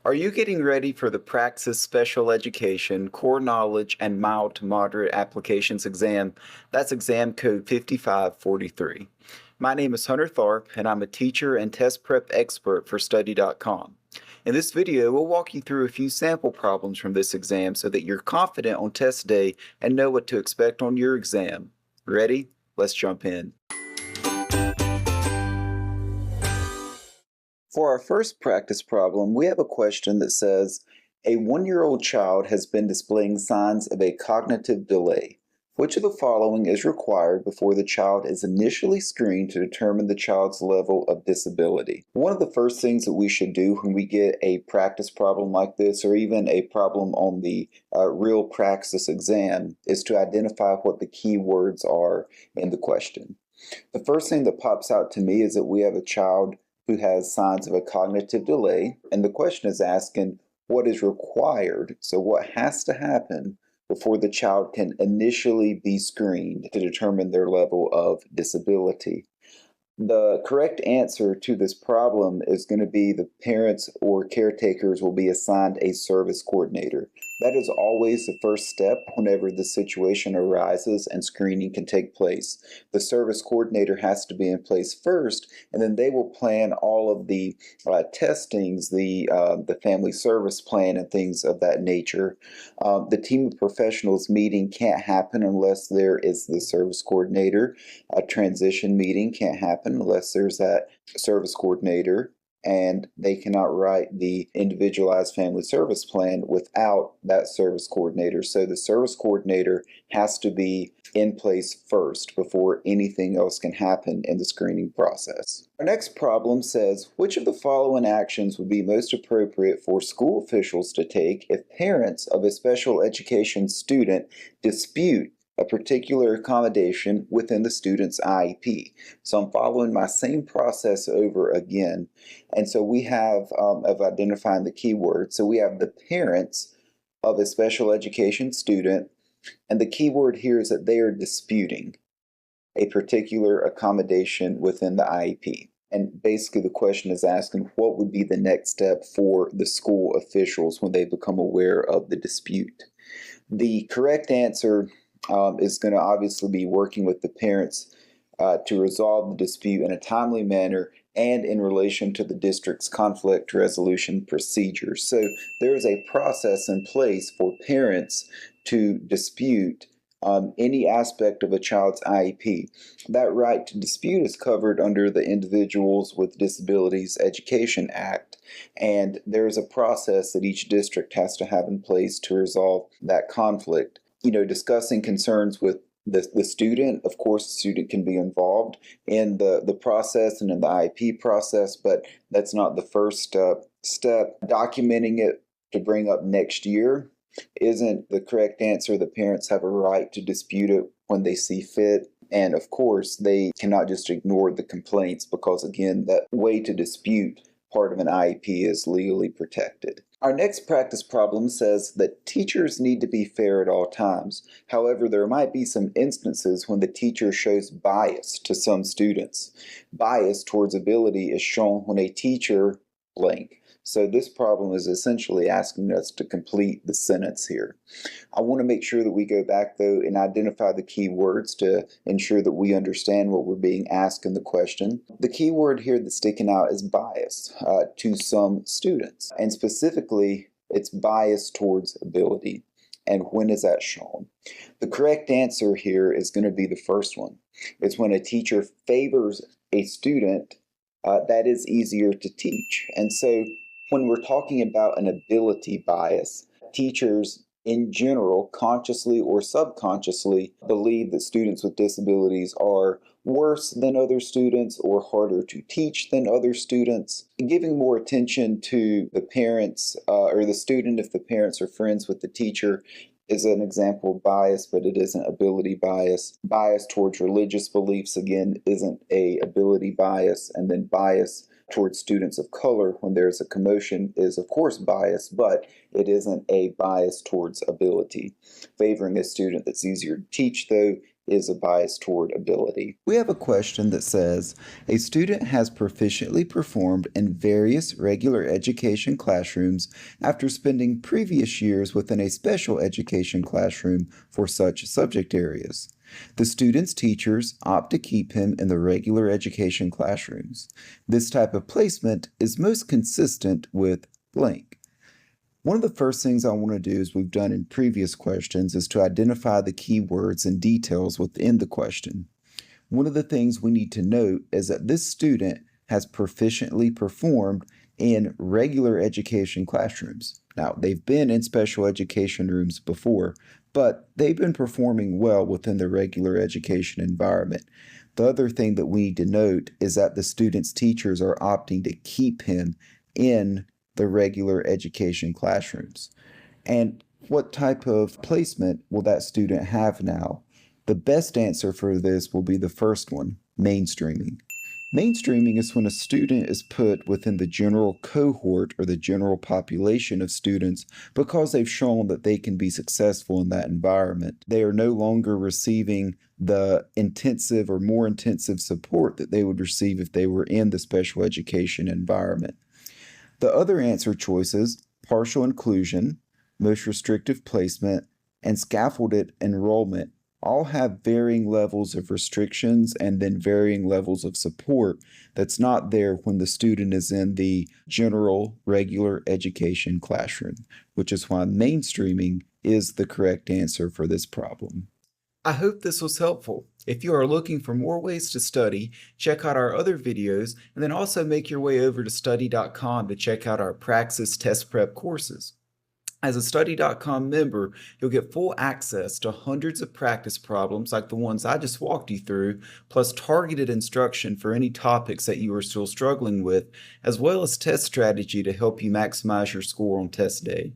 Are you getting ready for the Praxis Special Education Core Knowledge and Mild to Moderate Applications exam? That's exam code 5543. My name is Hunter Tharp, and I'm a teacher and test prep expert for Study.com. In this video, we'll walk you through a few sample problems from this exam so that you're confident on test day and know what to expect on your exam. Ready? Let's jump in. For our first practice problem, we have a question that says, a 1-year-old child has been displaying signs of a cognitive delay. Which of the following is required before the child is initially screened to determine the child's level of disability? One of the first things that we should do when we get a practice problem like this, or even a problem on the real Praxis exam, is to identify what the key words are in the question. The first thing that pops out to me is that we have a child who has signs of a cognitive delay, and the question is asking what is required, so what has to happen before the child can initially be screened to determine their level of disability. The correct answer to this problem is going to be the parents or caretakers will be assigned a service coordinator. That is always the first step whenever the situation arises and screening can take place. The service coordinator has to be in place first, and then they will plan all of the testings, the family service plan and things of that nature. The team of professionals meeting can't happen unless there is the service coordinator. A transition meeting can't happen unless there's that service coordinator, and they cannot write the individualized family service plan without that service coordinator. So the service coordinator has to be in place first before anything else can happen in the screening process. Our next problem says, which of the following actions would be most appropriate for school officials to take if parents of a special education student dispute a particular accommodation within the student's IEP? So I'm following my same process over again. And so we have, of identifying the keywords, so we have the parents of a special education student, and the keyword here is that they are disputing a particular accommodation within the IEP. And basically the question is asking what would be the next step for the school officials when they become aware of the dispute. The correct answer is going to obviously be working with the parents to resolve the dispute in a timely manner and in relation to the district's conflict resolution procedures. So there is a process in place for parents to dispute any aspect of a child's IEP. That right to dispute is covered under the Individuals with Disabilities Education Act, and there is a process that each district has to have in place to resolve that conflict. Discussing concerns with the student, of course, the student can be involved in the process and in the IEP process, but that's not the first step. Documenting it to bring up next year isn't the correct answer. The parents have a right to dispute it when they see fit. And of course, they cannot just ignore the complaints because, again, that way to dispute part of an IEP is legally protected. Our next practice problem says that teachers need to be fair at all times. However, there might be some instances when the teacher shows bias to some students. Bias towards ability is shown when a teacher blank. So this problem is essentially asking us to complete the sentence here. I want to make sure that we go back though and identify the key words to ensure that we understand what we're being asked in the question. The key word here that's sticking out is bias to some students, and specifically it's bias towards ability. And when is that shown? The correct answer here is going to be the first one. It's when a teacher favors a student that is easier to teach. And so when we're talking about an ability bias, teachers in general, consciously or subconsciously, believe that students with disabilities are worse than other students or harder to teach than other students. Giving more attention to the parents or the student if the parents are friends with the teacher is an example of bias, but it isn't ability bias. Bias towards religious beliefs, again, isn't a ability bias. And then bias towards students of color when there's a commotion is of course bias, but it isn't a bias towards ability. Favoring a student that's easier to teach though is a bias toward ability. We have a question that says, a student has proficiently performed in various regular education classrooms after spending previous years within a special education classroom for such subject areas. The student's teachers opt to keep him in the regular education classrooms. This type of placement is most consistent with blank. One of the first things I want to do, as we've done in previous questions, is to identify the keywords and details within the question. One of the things we need to note is that this student has proficiently performed in regular education classrooms. Now, they've been in special education rooms before, but they've been performing well within the regular education environment. The other thing that we need to note is that the student's teachers are opting to keep him in the regular education classrooms. And what type of placement will that student have now? The best answer for this will be the first one, mainstreaming. Mainstreaming is when a student is put within the general cohort or the general population of students because they've shown that they can be successful in that environment. They are no longer receiving the intensive or more intensive support that they would receive if they were in the special education environment. The other answer choices, partial inclusion, most restrictive placement, and scaffolded enrollment, all have varying levels of restrictions and then varying levels of support that's not there when the student is in the general regular education classroom, which is why mainstreaming is the correct answer for this problem. I hope this was helpful. If you are looking for more ways to study, check out our other videos, and then also make your way over to study.com to check out our Praxis test prep courses. As a study.com member, you'll get full access to hundreds of practice problems like the ones I just walked you through, plus targeted instruction for any topics that you are still struggling with, as well as test strategy to help you maximize your score on test day.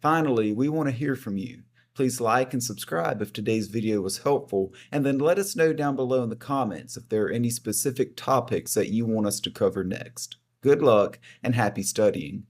Finally, we want to hear from you. Please like and subscribe if today's video was helpful, and then let us know down below in the comments if there are any specific topics that you want us to cover next. Good luck and happy studying.